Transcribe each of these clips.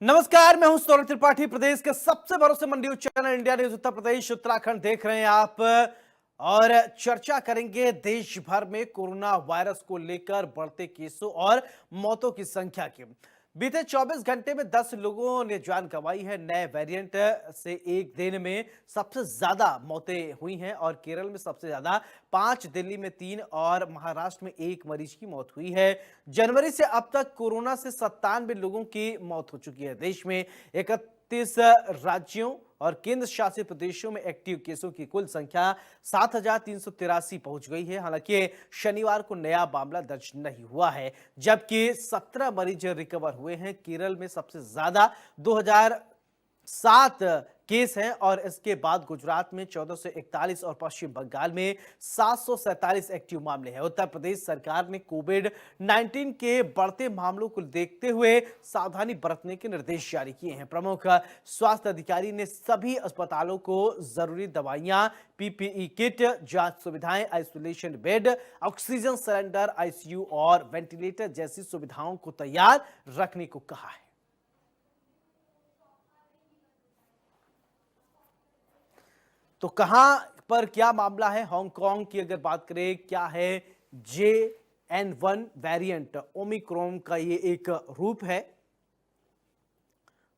नमस्कार, मैं हूं सौरभ त्रिपाठी। प्रदेश के सबसे भरोसेमंद news channel India news Uttar Pradesh Uttarakhand देख रहे हैं आप। और चर्चा करेंगे देश भर में कोरोना वायरस को लेकर बढ़ते केसों और मौतों की संख्या की। बीते 24 घंटे में 10 लोगों ने जान गंवाई है। नए वेरिएंट से एक दिन में सबसे ज्यादा मौतें हुई हैं और केरल में सबसे ज्यादा 5, दिल्ली में 3 और महाराष्ट्र में 1 मरीज की मौत हुई है। जनवरी से अब तक कोरोना से 97 लोगों की मौत हो चुकी है। देश में 31 राज्यों और केंद्र शासित प्रदेशों में एक्टिव केसों की कुल संख्या 7,383 पहुंच गई है। हालांकि शनिवार को नया मामला दर्ज नहीं हुआ है, जबकि 17 मरीज रिकवर हुए हैं। केरल में सबसे ज्यादा 2007 केस हैं और इसके बाद गुजरात में 1441 और पश्चिम बंगाल में 747 एक्टिव मामले हैं। उत्तर प्रदेश सरकार ने कोविड-19 के बढ़ते मामलों को देखते हुए सावधानी बरतने के निर्देश जारी किए हैं। प्रमुख स्वास्थ्य अधिकारी ने सभी अस्पतालों को जरूरी दवाइयां, पीपीई किट, जांच सुविधाएं, isolation bed, oxygen cylinder, ICU और वेंटिलेटर जैसी सुविधाओं को तैयार रखने को कहा है। तो कहां पर क्या मामला है? हांगकांग की अगर बात करें, क्या है JN1 वेरिएंट, ओमिक्रॉन का ये एक रूप है।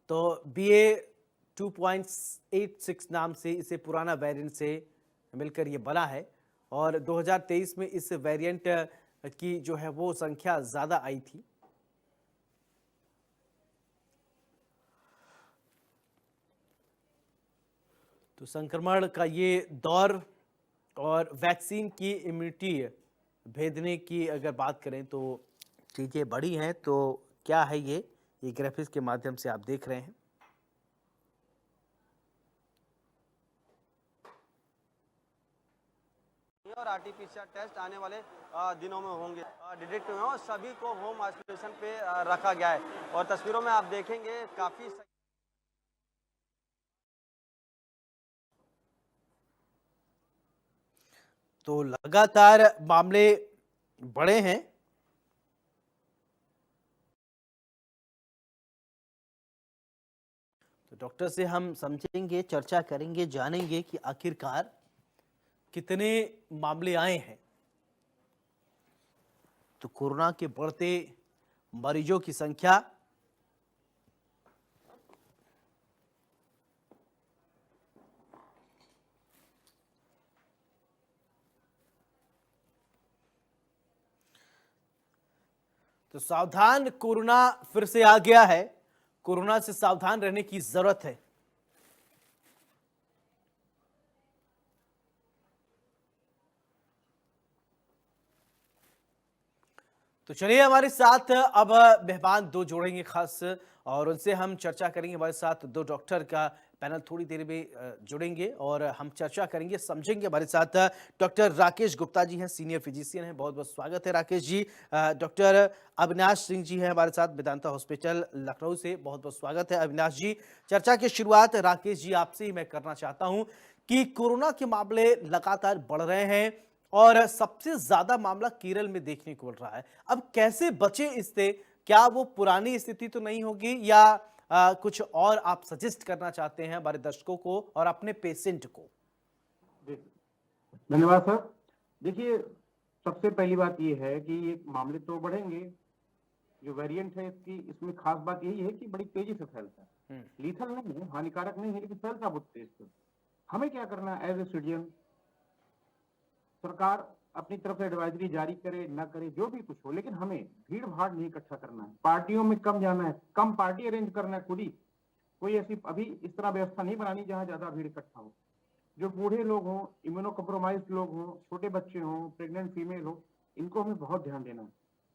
तो BA.2.86 नाम से इसे पुराना वेरिएंट से मिलकर ये बना है और 2023 में इस वेरिएंट की जो है वो संख्या ज्यादा आई थी। तो संक्रमण का ये दौर और वैक्सीन की इम्यूनिटी भेदने की अगर बात करें तो चीज़ें बड़ी हैं। तो क्या है ये ग्राफिक्स के माध्यम से आप देख रहे हैं। और आरटीपीसीआर टेस्ट आने वाले दिनों में होंगे, डिटेक्ट हुए और सभी को होम आइसोलेशन पे रखा गया है। और तस्वीरों में आप देखेंगे काफी तो लगातार मामले बढ़े हैं। तो डॉक्टर से हम समझेंगे, चर्चा करेंगे, जानेंगे कि आखिरकार कितने मामले आए हैं। तो कोरोना के बढ़ते मरीजों की संख्या तो सावधान, कोरोना फिर से आ गया है। कोरोना से सावधान रहने की जरूरत है। तो चलिए, हमारे साथ अब मेहमान दो जोड़ेंगे खास और उनसे हम चर्चा करेंगे। हमारे साथ दो डॉक्टर का पैनल थोड़ी देर में जुड़ेंगे और हम चर्चा करेंगे, समझेंगे। हमारे साथ डॉक्टर राकेश गुप्ता जी हैं, सीनियर फिजिशियन हैं। बहुत बहुत स्वागत है राकेश जी। डॉक्टर अविनाश सिंह जी हैं हमारे साथ, वेदांता हॉस्पिटल लखनऊ से। बहुत बहुत स्वागत है अविनाश जी। चर्चा की शुरुआत राकेश जी आपसे ही मैं करना चाहता हूं कि कोरोना के मामले लगातार बढ़ रहे हैं और सबसे ज्यादा मामला केरल में देखने को मिल रहा है। अब कैसे बचे इससे? क्या वो पुरानी स्थिति तो नहीं होगी या कुछ और आप सजेस्ट करना चाहते हैं हमारे दर्शकों को और अपने पेशेंट को? धन्यवाद सर। देखिए, सबसे पहली बात ये है कि ये मामले तो बढ़ेंगे। जो वेरिएंट है इसमें खास बात यही है कि बड़ी तेजी से फैलता है। लीथल नहीं है, हानिकारक नहीं है, लेकिन फैलता बहुत तेज से। हमें क्या करना है एज ए सिटीजन? सरकार अपनी तरफ से एडवाइजरी जारी करे ना करे, जो भी कुछ हो, लेकिन हमें भीड़ भाड़ नहीं इकट्ठा करना है। पार्टियों में कम जाना है, कम पार्टी अरेंज करना है खुद ही। कोई ऐसी अभी इस तरह व्यवस्था नहीं बनानी जहां ज्यादा भीड़ इकट्ठा हो। जो बूढ़े लोग हों, इम्यूनो कॉम्प्रोमाइज्ड लोग हों, छोटे बच्चे हों, प्रेग्नेंट फीमेल हो, इनको हमें बहुत ध्यान देना है।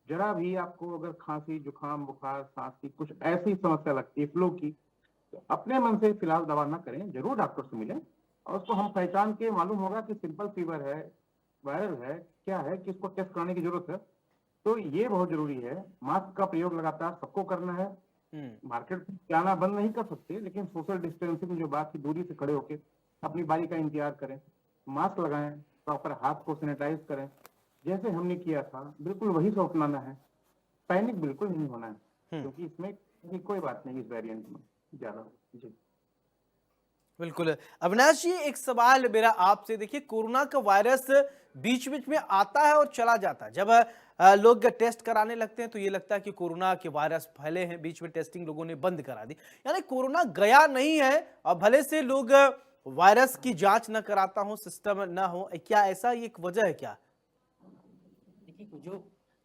जरा भी आपको अगर खांसी, जुकाम, बुखार, सांस की कुछ ऐसी समस्या लगती है, फ्लू की, तो अपने मन से फिलहाल दवा ना करें, जरूर डॉक्टर से मिलें और उसको हम पहचान के मालूम होगा कि सिंपल फीवर है, वायरल है, क्या है, किसको टेस्ट कराने की जरूरत है। तो ये बहुत जरूरी है। मास्क का प्रयोग लगातार सबको करना है। मार्केट जाना बंद नहीं कर सकते, लेकिन सोशल डिस्टेंसिंग जो बात की, दूरी से खड़े होकर अपनी बारी का इंतजार करें, मास्क लगाएं, प्रॉपर हाथ को सैनिटाइज करें, जैसे हमने किया था बिल्कुल वही सब अपनाना है। पैनिक बिल्कुल नहीं होना है, क्योंकि इसमें नहीं, कोई बात नहीं इस वेरिएंट में ज्यादा। जी बिल्कुल। अविनाश जी, एक सवाल मेरा आपसे, देखिए कोरोना का वायरस बीच बीच में आता है और चला जाता है। जब लोग टेस्ट कराने लगते हैं तो ये लगता है कि कोरोना के वायरस फैले हैं, बीच में टेस्टिंग लोगों ने बंद करा दी, यानी कोरोना गया नहीं है और भले से लोग वायरस की जांच न कराता हो, सिस्टम ना हो, क्या ऐसा एक वजह है क्या? देखिए जो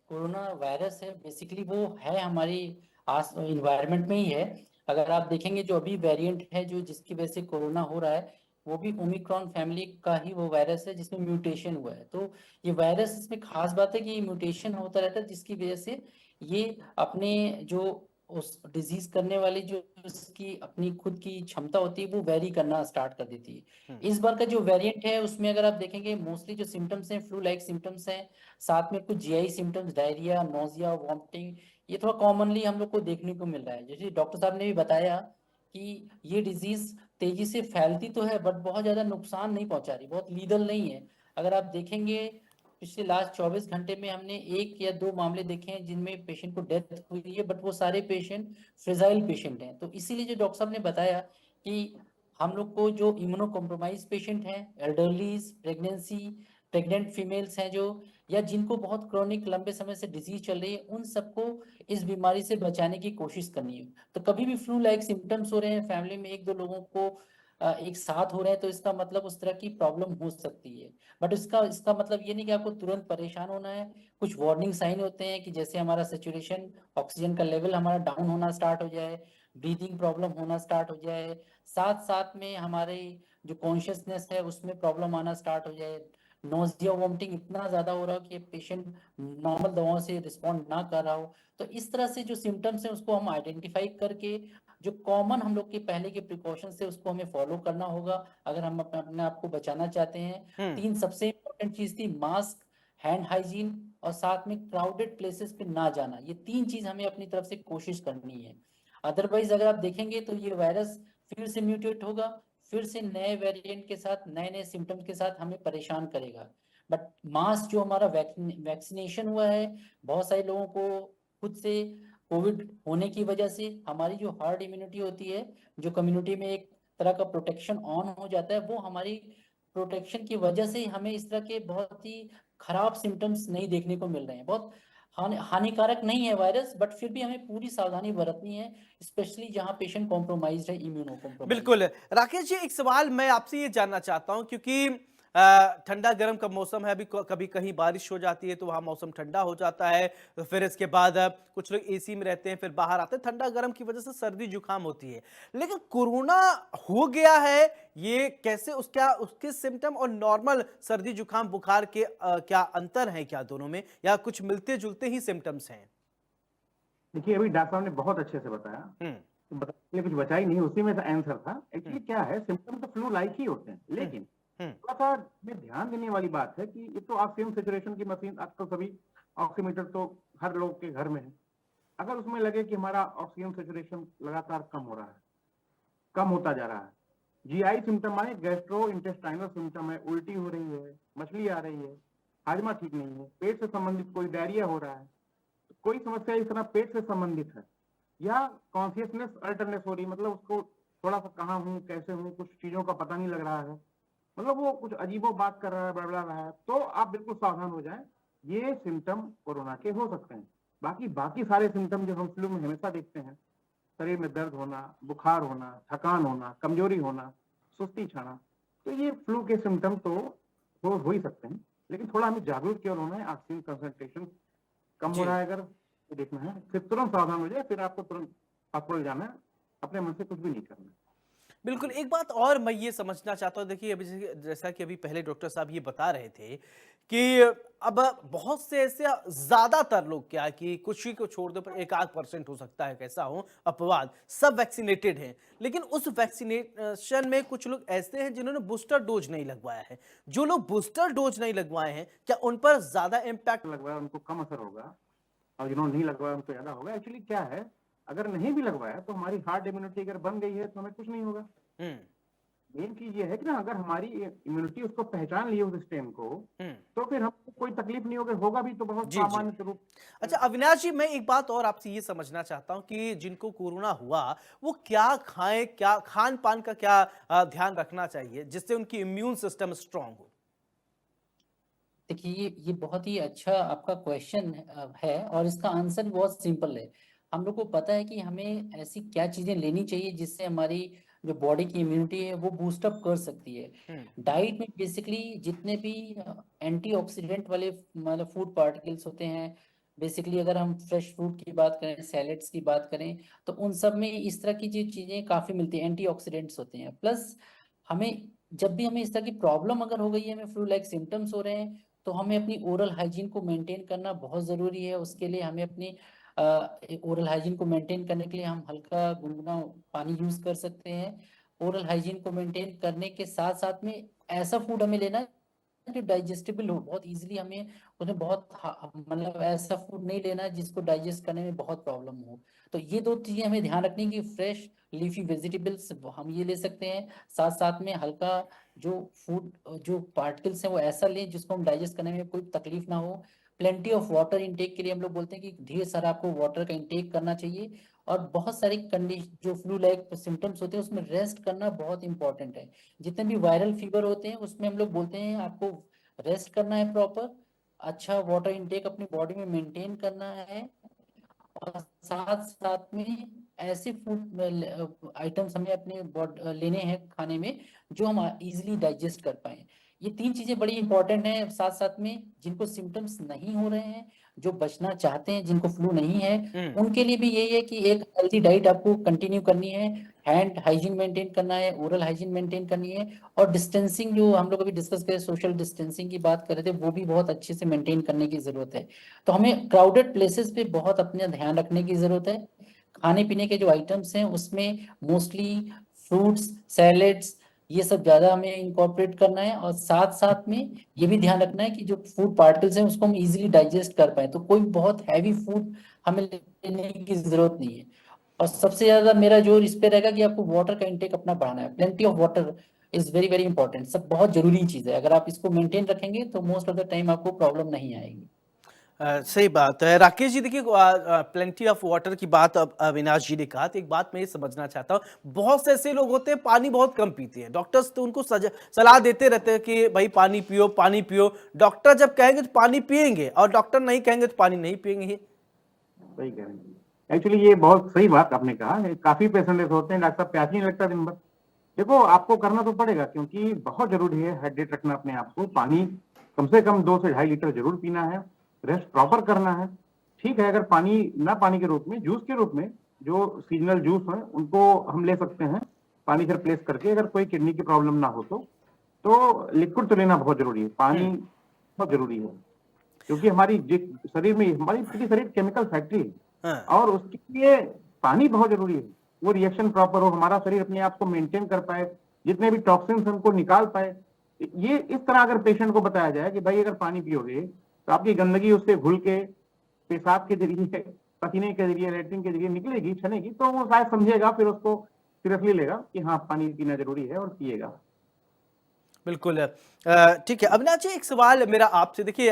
कोरोना वायरस है बेसिकली वो है हमारी आस इन्वायरमेंट में ही है। अगर आप देखेंगे जो अभी वेरिएंट है जो जिसकी वजह से कोरोना हो रहा है वो भी ओमिक्रॉन फैमिली का ही वो वायरस है जिसमें म्यूटेशन हुआ है। तो ये वायरस इसमें खास बात है कि ये म्यूटेशन होता रहता है जिसकी वजह से ये अपने जो उस डिजीज करने वाली जो उसकी अपनी खुद की क्षमता होती है वो वेरी करना स्टार्ट कर देती है। इस बार का जो वेरिएंट है उसमें अगर आप देखेंगे मोस्टली जो सिम्टम्स हैं फ्लू लाइक सिम्टम्स हैं, साथ में कुछ GI symptoms diarrhoea, nausea, vomiting, ये थोड़ा कॉमनली हम लोग को देखने को मिल रहा है। जैसे डॉक्टर साहब ने भी बताया कि ये डिजीज तेजी से फैलती तो है बट बहुत ज्यादा नुकसान नहीं पहुंचा रही, बहुत लीदल नहीं है। अगर आप देखेंगे पिछले लास्ट 24 घंटे में हमने 1 या 2 मामले देखे हैं जिनमें पेशेंट को डेथ हुई है, बट वो सारे पेशेंट फ्रेजाइल पेशेंट हैं। तो इसीलिए जो डॉक्टर साहब ने बताया कि हम लोग को जो इम्यूनो कॉम्प्रोमाइज पेशेंट हैं, एल्डरलीज, प्रेग्नेंट फीमेल्स हैं जो, या जिनको बहुत क्रोनिक लंबे समय से डिजीज चल रही है, उन सबको इस बीमारी से बचाने की कोशिश करनी है। तो कभी भी फ्लू लाइक सिम्टम्स हो रहे हैं, फैमिली में 1-2 लोगों को एक साथ हो रहे हैं, तो इसका मतलब उस तरह की प्रॉब्लम हो सकती है। बट इसका मतलब ये नहीं कि आपको तुरंत परेशान होना है। कुछ वार्निंग साइन होते हैं कि जैसे हमारा सेचुरेशन ऑक्सीजन का लेवल हमारा डाउन होना स्टार्ट हो जाए, ब्रीदिंग प्रॉब्लम होना स्टार्ट हो जाए, साथ साथ में हमारे जो कॉन्शियसनेस है उसमें प्रॉब्लम आना स्टार्ट हो जाए, नोजिया वोमिटिंग इतना ज्यादा हो रहा हो कि पेशेंट नॉर्मल दवाओं से रिस्पॉन्ड ना कर रहा हो। तो इस तरह से जो सिम्टम्स हैं उसको हम आइडेंटिफाई करके जो कॉमन हम लोग के पहले के प्रिकॉशन है उसको हमें फॉलो करना होगा अगर हम अपने आप को बचाना चाहते हैं। 3 सबसे इंपॉर्टेंट चीज थी, मास्क, हैंड हाइजीन और साथ में क्राउडेड प्लेसेस पे ना जाना। ये 3 चीज हमें अपनी तरफ से कोशिश करनी है। अदरवाइज अगर आप देखेंगे तो ये वायरस फिर से म्यूटेट होगा, फिर से नए वेरिएंट के साथ नए नए सिम्टम्स के साथ हमें परेशान करेगा। बट मास जो हमारा वैक्सीनेशन हुआ है, बहुत सारे लोगों को खुद से कोविड होने की वजह से हमारी जो हार्ड इम्यूनिटी होती है, जो कम्युनिटी में एक तरह का प्रोटेक्शन ऑन हो जाता है, वो हमारी प्रोटेक्शन की वजह से हमें इस तरह के बहुत ही खराब सिम्टम्स नहीं देखने को मिल रहे हैं। बहुत हानिकारक नहीं है वायरस, बट फिर भी हमें पूरी सावधानी बरतनी है, स्पेशली जहां पेशेंट कॉम्प्रोमाइज्ड है, इम्यूनो कॉम्प्रोमाइज्ड बिल्कुल। है। राकेश जी, एक सवाल मैं आपसे ये जानना चाहता हूं, क्योंकि ठंडा गर्म का मौसम है, अभी कभी कहीं बारिश हो जाती है तो वहां मौसम ठंडा हो जाता है, तो फिर इसके बाद कुछ लोग एसी में रहते हैं, फिर बाहर आते हैं, ठंडा गर्म की वजह से सर्दी जुकाम होती है। लेकिन कोरोना हो गया है, ये कैसे, उसके सिम्टम और नॉर्मल सर्दी जुकाम बुखार के क्या अंतर है क्या दोनों में, या कुछ मिलते जुलते ही सिम्टम्स हैं? देखिए अभी डॉक्टर साहब ने बहुत अच्छे से बताया, तो बताने कुछ बचा ही नहीं, उसी में आंसर था। एक्चुअली क्या है, सिम्टम तो फ्लू लाइक ही होते हैं, लेकिन थोड़ा सा में ध्यान देने वाली बात है कि ये तो ऑक्सीजन सेचुरेशन की मशीन आजकल सभी ऑक्सीमीटर तो हर लोग के घर में है। अगर उसमें लगे कि हमारा ऑक्सीजन सेचुरेशन लगातार कम हो रहा है, कम होता जा रहा है, जीआई सिम्टम आए, गैस्ट्रो इंटेस्टाइनल सिम्टम है, उल्टी हो रही है, मछली आ रही है, हाजमा ठीक नहीं है, पेट से संबंधित कोई डायरिया हो रहा है, कोई समस्या इस तरह पेट से संबंधित है, या कॉन्शियसनेस अल्टरनेस हो रही, मतलब उसको थोड़ा सा कहाँ हूँ, कैसे हूँ, कुछ चीजों का पता नहीं लग रहा है, मतलब वो कुछ अजीबो बात कर रहा है, बड़बड़ा रहा है, तो आप बिल्कुल सावधान हो जाएं। ये सिम्टम कोरोना के हो सकते हैं। बाकी बाकी सारे सिम्टम जो हम फ्लू में हमेशा देखते हैं, शरीर में दर्द होना, बुखार होना, थकान होना, कमजोरी होना, सुस्ती छाना, तो ये फ्लू के सिम्टम तो हो ही सकते हैं, लेकिन थोड़ा हमें जागरूक केवल होना है। ऑक्सीजन कंसंट्रेशन कम हो रहा है अगर, तो देखना है, फिर तुरंत सावधान हो जाए, फिर आपको तुरंत हॉस्पिटल जाना है, अपने मन से कुछ भी नहीं करना है। बिल्कुल। एक बात और मैं ये समझना चाहता हूँ, देखिए अभी जैसा कि अभी पहले डॉक्टर साहब ये बता रहे थे कि अब बहुत से ऐसे, ज्यादातर लोग क्या कि कुछ ही को छोड़ दो, पर 1-8% हो सकता है कैसा हो अपवाद, सब वैक्सीनेटेड हैं, लेकिन उस वैक्सीनेशन में कुछ लोग ऐसे हैं जिन्होंने बूस्टर डोज नहीं लगवाया है। जो लोग बूस्टर डोज नहीं लगवाए हैं, क्या उन पर ज्यादा इम्पैक्ट लगवाया उनको कम असर होगा, और जिन्होंने नहीं लगवाया उनको ज्यादा होगा। एक्चुअली क्या है, अगर नहीं भी लगवाया तो हमारी हार्ड इम्यूनिटी अगर बन गई है तो हमें कुछ नहीं होगा। मेन चीज ये है कि ना, अगर हमारी इम्यूनिटी उसको पहचान लिए उस स्टेम को, हम्म। तो फिर हमको कोई तकलीफ नहीं होगी, होगा भी तो बहुत जी जी। सामान्य रूप। अच्छा अविनाश जी, मैं एक बात और आपसे ये समझना चाहता हूं कि जिनको कोरोना हुआ वो क्या खाएं, क्या खान पान का क्या ध्यान रखना चाहिए जिससे उनकी इम्यून सिस्टम स्ट्रांग हो। देखिए ये बहुत ही अच्छा आपका क्वेश्चन है और इसका आंसर भी बहुत सिंपल है। हम लोग को पता है कि हमें ऐसी क्या चीजें लेनी चाहिए जिससे हमारी जो बॉडी की इम्यूनिटी है वो बूस्ट अप कर सकती है। डाइट में बेसिकली जितने भी एंटीऑक्सीडेंट वाले मतलब फूड पार्टिकल्स होते हैं, बेसिकली अगर हम फ्रेश फ्रूट की बात करें, सैलेड्स की बात करें, तो उन सब में इस तरह की जो चीजें काफी मिलती हैं, एंटीऑक्सीडेंट्स होते हैं। प्लस हमें जब भी हमें इस तरह की प्रॉब्लम अगर हो गई है, हमें फ्लू लाइक सिम्टम्स हो रहे हैं, तो हमें अपनी ओरल हाइजीन को मेंटेन करना बहुत ज़रूरी है। उसके लिए हमें अपनी ओरल हाइजीन को मेंटेन करने के लिए हम हल्का गुनगुना पानी यूज़ कर सकते हैं। ओरल हाइजीन को मेंटेन करने के साथ साथ में ऐसा फूड हमें लेना है जो डाइजेस्टेबल हो, बहुत इजीली हमें उन्हें बहुत मतलब ऐसा फूड नहीं लेना है जिसको डाइजेस्ट करने में बहुत प्रॉब्लम हो। तो ये दो चीज़ें हमें ध्यान रखनी है कि फ्रेश लीफी वेजिटेबल्स हम ये ले सकते हैं, साथ साथ में हल्का जो फूड जो पार्टिकल्स हैं वो ऐसा लें जिसको हम डाइजेस्ट करने में कोई तकलीफ ना हो। प्लेंटी ऑफ वाटर इंटेक के लिए हम लोग बोलते हैं कि ढेर सारा आपको वाटर का इंटेक करना चाहिए। और बहुत सारी कंडीशन जो फ्लू लाइक सिम्टम्स होते हैं उसमें रेस्ट करना बहुत इंपॉर्टेंट है। जितने भी वायरल फीवर होते हैं उसमें हम लोग बोलते हैं आपको रेस्ट करना है प्रॉपर, अच्छा वाटर इंटेक अपनी बॉडी में मेंटेन करना है, और साथ साथ में ऐसे फूड आइटम्स हमें अपने लेने हैं खाने में जो हम इजीली डाइजेस्ट कर पाए। ये तीन चीजें बड़ी इंपॉर्टेंट हैं। साथ साथ में जिनको सिम्टम्स नहीं हो रहे हैं, जो बचना चाहते हैं, जिनको फ्लू नहीं है, उनके लिए भी यही है कि एक हेल्थी डाइट आपको कंटिन्यू करनी है, हैंड हाइजीन मेंटेन करना है, ओरल हाइजीन मेंटेन करनी है, और डिस्टेंसिंग जो हम लोग अभी डिस्कस करें, सोशल डिस्टेंसिंग की बात कर रहे थे, वो भी बहुत अच्छे से मेंटेन करने की जरूरत है। तो हमें क्राउडेड प्लेसेस पे बहुत अपने ध्यान रखने की जरूरत है। खाने पीने के जो आइटम्स हैं उसमें मोस्टली फ्रूट्स, सैलेड्स, ये सब ज्यादा हमें इंकॉर्पोरेट करना है, और साथ साथ में ये भी ध्यान रखना है कि जो फूड पार्टिकल्स हैं उसको हम इजीली डाइजेस्ट कर पाए। तो कोई बहुत हैवी फूड हमें लेने की जरूरत नहीं है। और सबसे ज्यादा मेरा जोर इस पे रहेगा कि आपको वाटर का इंटेक अपना बढ़ाना है। Plenty of water is very very important, सब बहुत जरूरी चीज है। अगर आप इसको मेंटेन रखेंगे तो मोस्ट ऑफ द टाइम आपको प्रॉब्लम नहीं आएगी। सही बात है राकेश जी। देखिए प्लेंटी ऑफ वाटर की बात अब अविनाश जी ने कहा, तो एक बात मैं ये समझना चाहता हूँ, बहुत से ऐसे लोग होते हैं पानी बहुत कम पीते हैं, डॉक्टर्स तो उनको सलाह देते रहते हैं कि भाई पानी पियो पानी पियो। डॉक्टर जब कहेंगे तो पानी पिएंगे और डॉक्टर नहीं कहेंगे तो पानी नहीं पिएंगे। सही कह रहे हैं। एक्चुअली ये बहुत सही बात आपने कहा है। काफी पेशेंट ऐसे होते हैं, डॉक्टर साहब प्यास ही नहीं लगता दिन भर। देखो आपको करना तो पड़ेगा, क्योंकि बहुत जरूरी है हाइड्रेट रखना अपने आप को। पानी कम से कम 2 से 2.5 लीटर जरूर पीना है, रेस्ट प्रॉपर करना है। ठीक है, अगर पानी ना पानी के रूप में, जूस के रूप में जो सीजनल जूस है उनको हम ले सकते हैं पानी से रिप्लेस करके, अगर कोई किडनी की प्रॉब्लम ना हो तो लिक्विड तो लेना बहुत जरूरी है। पानी बहुत जरूरी है, क्योंकि हमारी शरीर में, हमारी पूरी शरीर केमिकल फैक्ट्री है, और उसके लिए पानी बहुत जरूरी है। वो रिएक्शन प्रॉपर हो, हमारा शरीर अपने आप को मेंटेन कर पाए, जितने भी टॉक्सिन्स उनको निकाल पाए। ये इस तरह अगर पेशेंट को बताया जाए कि भाई अगर पानी पियोगे तो आपकी गंदगी उससे घुल के पेशाब के जरिए, पसीने के जरिए, लैट्रिन के जरिए निकलेगी, छनेगी, तो वो शायद समझेगा, फिर उसको सीरियसली लेगा कि हाँ पानी पीना जरूरी है, और पिएगा। बिल्कुल ठीक है। अविनाश जी एक सवाल मेरा आपसे, देखिए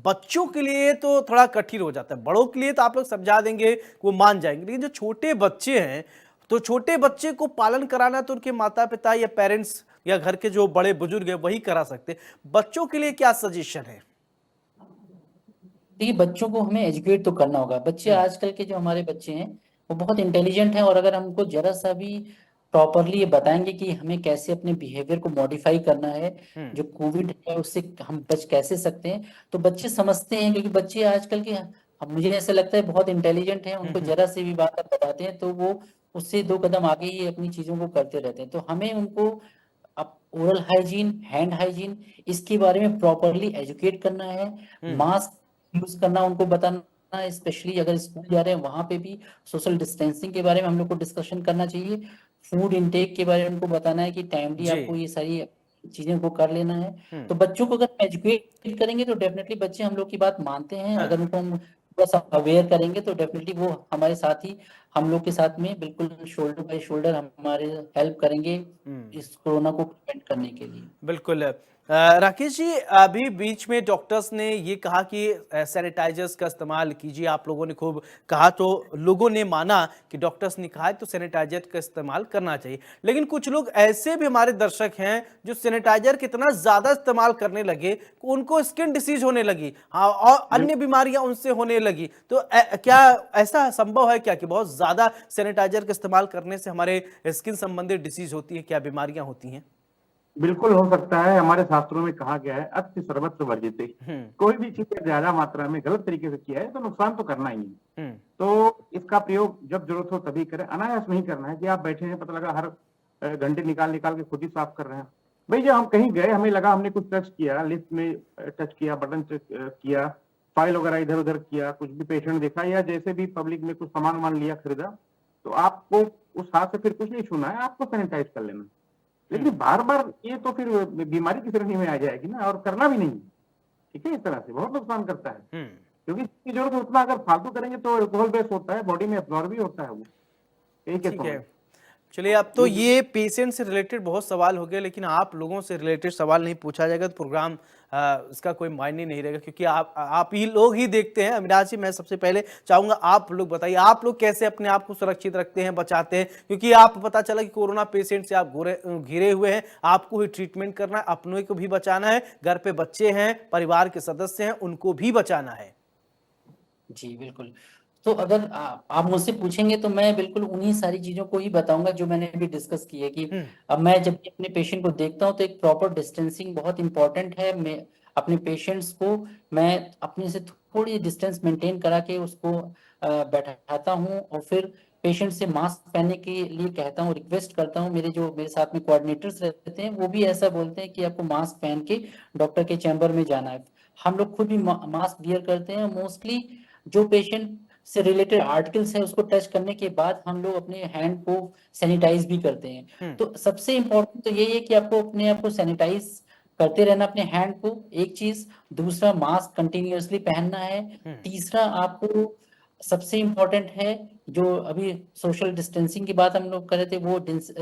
बच्चों के लिए तो थोड़ा कठिन हो जाता है, बड़ों के लिए तो आप लोग समझा देंगे वो मान जाएंगे, लेकिन जो छोटे बच्चे हैं तो छोटे बच्चे को पालन कराना तो उनके माता पिता या पेरेंट्स या घर के जो बड़े बुजुर्ग हैं वही करा सकते हैं। बच्चों के लिए क्या सजेशन है? देखिए बच्चों को हमें एजुकेट तो करना होगा। बच्चे आजकल के जो हमारे बच्चे हैं वो बहुत इंटेलिजेंट हैं, और अगर हमको जरा सा भी प्रॉपरली ये बताएंगे कि हमें कैसे अपने बिहेवियर को मॉडिफाई करना है, जो कोविड है उससे हम बच कैसे सकते हैं, तो बच्चे समझते हैं। क्योंकि बच्चे आजकल के मुझे ऐसा लगता है बहुत इंटेलिजेंट हैं, उनको जरा सी भी बात आप बताते हैं तो वो उससे 2 कदम आगे ही अपनी चीजों को करते रहते हैं। तो हमें उनको अब ओरल हाइजीन, हैंड हाइजीन, इसके बारे में प्रॉपरली एजुकेट करना है। मास्क यूज करना उनको बताना, स्पेशली अगर स्कूल जा रहे हैं वहां पे भी सोशल डिस्टेंसिंग के बारे में हम लोग को डिस्कशन करना चाहिए। फूड इनटेक के बारे में उनको बताना है कि टाइमली आपको ये सारी चीजें को कर लेना है। तो बच्चों को अगर एजुकेट करेंगे तो डेफिनेटली बच्चे हम लोग की बात मानते हैं। अगर उनको हम थोड़ा सा अवेयर करेंगे तो डेफिनेटली वो हमारे साथ ही, हम लोग के साथ में बिल्कुल शोल्डर बाय शोल्डर हमारे हेल्प करेंगे इस कोरोना को प्रिवेंट करने के लिए। बिल्कुल। राकेश जी, अभी बीच में डॉक्टर्स ने ये कहा कि सैनिटाइजर्स का इस्तेमाल कीजिए, आप लोगों ने खूब कहा तो लोगों ने माना कि डॉक्टर्स ने कहा है तो सैनिटाइजर का इस्तेमाल करना चाहिए, लेकिन कुछ लोग ऐसे भी हमारे दर्शक हैं जो सैनिटाइजर कितना ज्यादा इस्तेमाल करने लगे उनको स्किन डिसीज होने लगी, हाँ, और अन्य बीमारियां उनसे होने लगी। तो क्या ऐसा संभव है क्या कि बहुत ज्यादा सैनिटाइजर का इस्तेमाल करने से हमारे स्किन संबंधित डिसीज होती है, क्या बीमारियां होती हैं? बिल्कुल हो सकता है। हमारे शास्त्रों में कहा गया है अति सर्वत्र वर्जित। कोई भी चीज ज्यादा मात्रा में गलत तरीके से किया है तो नुकसान तो करना ही है। तो इसका प्रयोग जब जरूरत हो तभी करें, अनायास नहीं करना है कि आप बैठे हैं, पता लगा हर घंटे निकाल निकाल के खुद ही साफ कर रहे हैं। भाई जब हम कहीं गए, हमें लगा हमने कुछ टच किया, लिफ्ट में टच किया, बटन किया, फाइल वगैरह इधर उधर किया, कुछ भी पेशेंट देखा या जैसे भी पब्लिक में कुछ सामान वामान लिया खरीदा, तो आपको उस हाथ से फिर कुछ नहीं छूना है, आपको सैनिटाइज कर लेना। लेकिन बार बार ये तो फिर बीमारी की श्रेणी में आ जाएगी ना, और करना भी नहीं। ठीक है, इस तरह से बहुत नुकसान करता है, क्योंकि जितनी जरूरत है उतना अगर फालतू करेंगे तो अल्कोहल बेस होता है, बॉडी में एब्जॉर्ब भी होता है वो। ठीक है, चलिए अब तो ये पेशेंट से रिलेटेड बहुत सवाल हो गए, लेकिन आप लोगों से रिलेटेड सवाल नहीं पूछा जाएगा तो प्रोग्राम इसका कोई मायने नहीं रहेगा, क्योंकि आप ही लोग ही देखते हैं। अविनाश जी, मैं सबसे पहले चाहूंगा आप लोग बताइए, आप लोग कैसे अपने आप को सुरक्षित रखते हैं, बचाते हैं, क्योंकि आप पता चला कि कोरोना पेशेंट से आप घिरे हुए हैं, आपको ही ट्रीटमेंट करना है, अपनों को भी बचाना है, घर पे बच्चे हैं, परिवार के सदस्य हैं, उनको भी बचाना है। जी बिल्कुल। तो अगर आप मुझसे पूछेंगे तो मैं बिल्कुल उन्हीं सारी चीजों को ही बताऊंगा जो मैंने अभी डिस्कस की है कि अब मैं जब भी अपने पेशेंट को देखता हूं तो एक प्रॉपर डिस्टेंसिंग बहुत इंपॉर्टेंट है। मैं अपने पेशेंट्स को मैं अपने से थोड़ी डिस्टेंस मेंटेन करा के उसको बैठाता हूं और फिर पेशेंट से मास्क पहनने के लिए कहता हूं, रिक्वेस्ट करता हूं। मेरे साथ में कोऑर्डिनेटर्स रहते हैं, वो भी ऐसा बोलते हैं कि आपको मास्क पहन के डॉक्टर के चैम्बर में जाना है। हम लोग खुद भी मास्क वियर करते हैं। मोस्टली जो पेशेंट से रिलेटेड आर्टिकल्स है उसको टच करने के बाद हम लोग अपने हैंड को सैनिटाइज भी करते हैं। तो सबसे इंपॉर्टेंट तो यही है कि आपको अपने आप को सैनिटाइज करते रहना अपने हैंड को, एक चीज। दूसरा, मास्क कंटिन्यूअसली पहनना है। तीसरा, आपको सबसे इंपॉर्टेंट है जो अभी सोशल डिस्टेंसिंग की बात हम लोग कर रहे थे, वो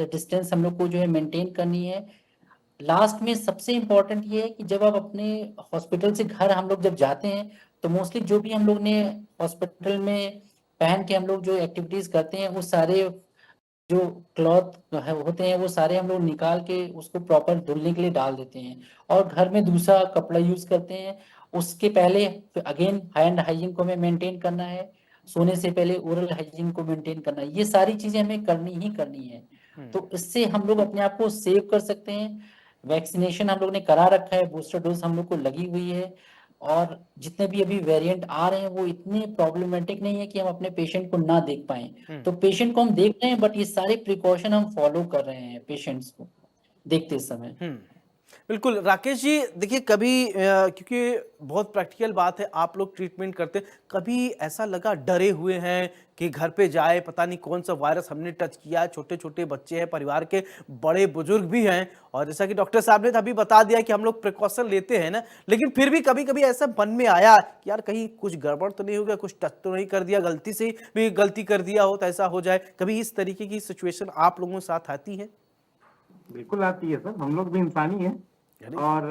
डिस्टेंस हम लोग को जो है मेंटेन करनी है। लास्ट में सबसे इंपॉर्टेंट ये है कि जब आप अपने हॉस्पिटल से घर हम लोग जब जाते हैं तो मोस्टली जो भी हम लोग ने हॉस्पिटल में पहन के हम लोग जो एक्टिविटीज करते हैं वो सारे जो क्लॉथ होते हैं वो सारे हम लोग निकाल के उसको प्रॉपर धुलने के लिए डाल देते हैं और घर में दूसरा कपड़ा यूज करते हैं। उसके पहले अगेन हैंड हाइजीन को हमें मेंटेन करना है, सोने से पहले ओरल हाइजीन को मेंटेन करना है। ये सारी चीजें हमें करनी ही करनी है। तो इससे हम लोग अपने आप को सेव कर सकते हैं। वैक्सीनेशन हम लोग ने करा रखा है, बूस्टर डोज हम लोग को लगी हुई है और जितने भी अभी वेरिएंट आ रहे हैं वो इतने प्रॉब्लमेटिक नहीं है कि हम अपने पेशेंट को ना देख पाए। तो पेशेंट को हम देख रहे हैं बट ये सारे प्रिकॉशन हम फॉलो कर रहे हैं पेशेंट्स को देखते समय। बिल्कुल राकेश जी, देखिए कभी क्योंकि बहुत प्रैक्टिकल बात है, आप लोग ट्रीटमेंट करते, कभी ऐसा लगा डरे हुए हैं कि घर पे जाए पता नहीं कौन सा वायरस हमने टच किया है? छोटे छोटे बच्चे हैं, परिवार के बड़े बुजुर्ग भी हैं, और जैसा कि डॉक्टर साहब ने अभी बता दिया कि हम लोग प्रिकॉशन लेते हैं ना, लेकिन फिर भी कभी कभी ऐसा मन में आया कि यार कहीं कुछ गड़बड़ तो नहीं हो गया, कुछ टच तो नहीं कर दिया, गलती से भी गलती कर दिया हो तो ऐसा हो जाए? कभी इस तरीके की सिचुएशन आप लोगों के साथ आती है? बिल्कुल आती है सर, हम लोग भी इंसानी हैं और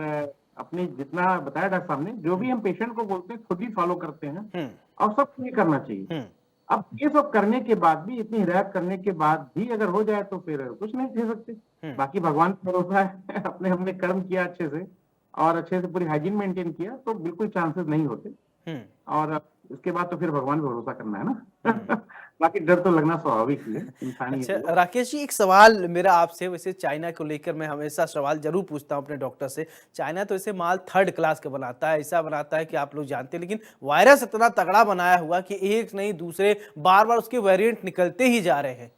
अपने जितना बताया डॉक्टर साहब ने, जो भी हम पेशेंट को बोलते हैं खुद ही फॉलो करते हैं और सब ये करना चाहिए। अब ये सब करने के बाद भी, इतनी हिदायत करने के बाद भी अगर हो जाए तो फिर कुछ नहीं कह सकते। बाकी भगवान पर भरोसा है, अपने हमने कर्म किया अच्छे से और अच्छे से पूरी हाइजीन मेंटेन किया तो बिल्कुल चांसेस नहीं होते। और उसके बाद तो फिर भगवान पर भरोसा करना है ना। बाकी डर तो लगना स्वाभाविक है, इंसानी। अच्छा राकेश जी, एक सवाल मेरा आपसे, वैसे चाइना को लेकर मैं हमेशा सवाल जरूर पूछता हूं अपने डॉक्टर से। चाइना तो ऐसे माल थर्ड क्लास का बनाता है, ऐसा बनाता है कि आप लोग जानते हैं, लेकिन वायरस इतना तगड़ा बनाया हुआ कि एक नहीं दूसरे बार बार उसके वेरिएंट निकलते ही जा रहे हैं।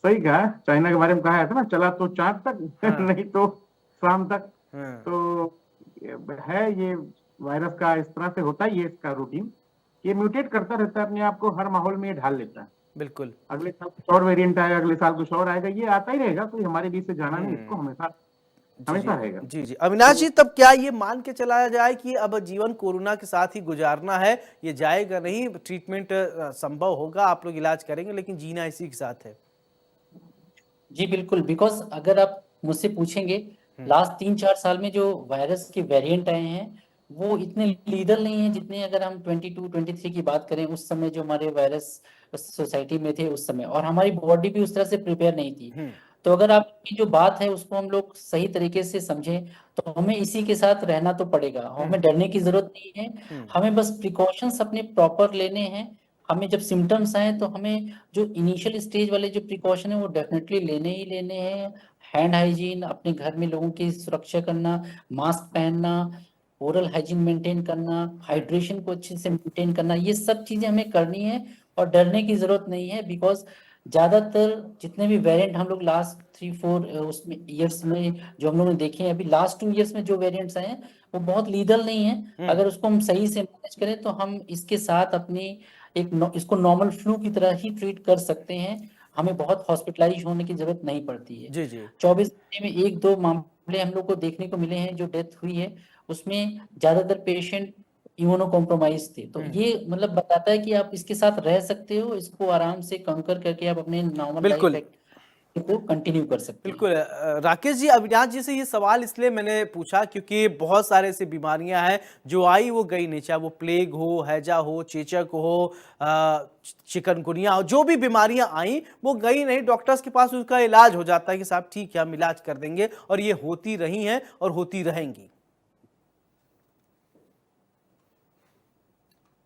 सही कहा, चाइना के बारे में कहा था ना, चला तो चांद तक नहीं तो शाम तक। तो है ये वायरस का इस तरह से होता ही है, इसका रूटीन ये म्यूटेट करता रहता है अपने आप को, हर माहौल में ये ढाल लेता है। बिल्कुल, अगले साल कुछ और वेरिएंट आएगा, अगले साल कुछ और आएगा, ये आता ही रहेगा, कोई हमारे बीच से जाना नहीं, इसको हमेशा हमेशा रहेगा। जी जी अविनाश जी, तब क्या ये मान के चलाया जाए कि अब जीवन कोरोना के साथ ही गुजारना है, ये जाएगा नहीं, ट्रीटमेंट संभव होगा, आप लोग इलाज करेंगे, लेकिन जीना इसी के साथ है? जी बिल्कुल, बिकॉज अगर आप मुझसे पूछेंगे लास्ट 3-4 साल में जो वायरस के वेरिएंट आए हैं वो इतने लीडर नहीं है जितने अगर हम 22-23 की बात करें, उस समय जो हमारे वायरस सोसाइटी में थे उस समय, और हमारी बॉडी भी उस तरह से प्रिपेयर नहीं थी। तो अगर आपकी जो बात है उसको हम लोग सही तरीके से समझें तो हमें इसी के साथ रहना तो पड़ेगा, हमें डरने की जरूरत नहीं है, हमें बस प्रिकॉशंस अपने प्रॉपर लेने हैं। हमें जब सिम्टम्स आए तो हमें जो इनिशियल स्टेज वाले जो प्रिकॉशन है वो डेफिनेटली लेने ही लेने हैं। हैंड हाइजीन, अपने घर में लोगों की सुरक्षा करना, मास्क पहनना, ओरल हाइजीन मेंटेन करना, हाइड्रेशन को अच्छे से मेंटेन करना, ये सब चीजें हमें करनी है और डरने की जरूरत नहीं है। बिकॉज ज्यादातर जितने भी वेरिएंट हम लोग लास्ट 3-4 उसमें ईयर्स में जो हम लोगों ने देखे हैं, अभी लास्ट 2 ईयर्स में जो वेरिएंट्स आए हैं वो बहुत लीडर नहीं है। अगर उसको हम सही से मैनेज करें तो हम इसके साथ अपनी इसको नॉर्मल फ्लू की तरह ही ट्रीट कर सकते हैं। हमें बहुत हॉस्पिटलाइज होने की जरूरत नहीं पड़ती है। जी जी 24 घंटे में 1-2 मामले हम लोग को देखने को मिले हैं जो डेथ हुई है, उसमें ज्यादातर पेशेंट इम्यूनो कॉम्प्रोमाइज थे। तो ये मतलब बताता है कि आप इसके साथ रह सकते हो, इसको आराम से कंकर करके आप अपने नॉर्मल बिल्कुल लाइफ को कंटिन्यू कर सकते हैं। बिल्कुल राकेश जी, अविनाश जी से ये सवाल इसलिए मैंने पूछा क्योंकि बहुत सारे ऐसी बीमारियां हैं जो आई वो गई नहीं, चाहे वो प्लेग हो, हैजा हो, चेचक हो, चिकनगुनिया हो, जो भी बीमारियां आई वो गई नहीं, डॉक्टर्स के पास उसका इलाज हो जाता है कि साहब ठीक है हम इलाज कर देंगे, और ये होती रही हैं और होती रहेंगी।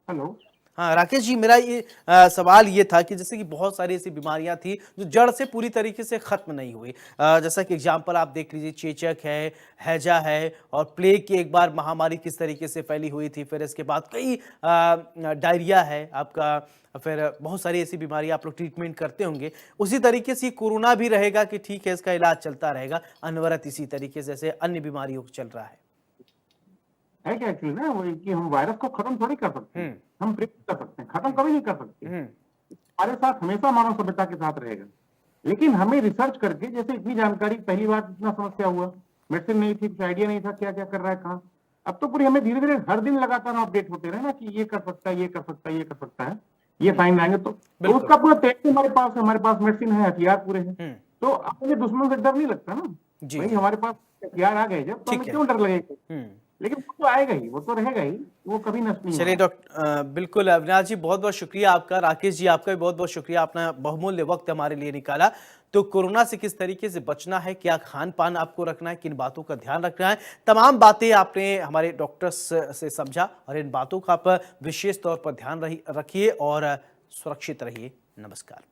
हेलो। हाँ राकेश जी, मेरा ये सवाल ये था कि जैसे कि बहुत सारी ऐसी बीमारियां थी जो जड़ से पूरी तरीके से खत्म नहीं हुई, जैसा कि एग्जांपल आप देख लीजिए, चेचक है, हैजा है, और प्लेग की एक बार महामारी किस तरीके से फैली हुई थी, फिर इसके बाद कई डायरिया है आपका, फिर बहुत सारी ऐसी बीमारियां आप लोग ट्रीटमेंट करते होंगे। उसी तरीके से कोरोना भी रहेगा कि ठीक है इसका इलाज चलता रहेगा अनवरत, इसी तरीके से जैसे अन्य बीमारियों को चल रहा है क्या एक्चुअली ना वो कि हम वायरस को खत्म थोड़ी कर सकते हैं, हम प्रिवेंट कर सकते हैं, खत्म कभी नहीं कर सकते। हमारे साथ हमेशा मानव सभ्यता के साथ रहेगा, लेकिन हमें रिसर्च करके, जैसे इतनी जानकारी, पहली बार इतना समस्या हुआ, मेडिसिन नहीं थी, कुछ आइडिया नहीं था क्या क्या कर रहा है कहाँ, अब तो पूरी हमें धीरे धीरे हर दिन लगातार अपडेट होते रहे ना कि ये कर सकता है, ये कर सकता है, ये कर सकता है, ये साइन आएंगे, तो उसका पूरा तैयारी हमारे पास है, हमारे पास मेडिसिन है, हथियार पूरे हैं, तो अपने दुश्मन से डर नहीं लगता ना भाई, हमारे पास हथियार आ गए जब, तो हमें क्यों डर लगेगा, लेकिन वो तो आएगा ही, वो तो रहेगा ही, वो कभी नष्ट नहीं। चलिए डॉक्टर, बिल्कुल अविनाश जी बहुत बहुत शुक्रिया आपका, राकेश जी आपका भी बहुत बहुत शुक्रिया, अपना बहुमूल्य वक्त हमारे लिए निकाला। तो कोरोना से किस तरीके से बचना है, क्या खान पान आपको रखना है, किन बातों का ध्यान रखना है, तमाम बातें आपने हमारे डॉक्टर्स से समझा, और इन बातों का आप विशेष तौर पर ध्यान रखिए और सुरक्षित रहिए। नमस्कार।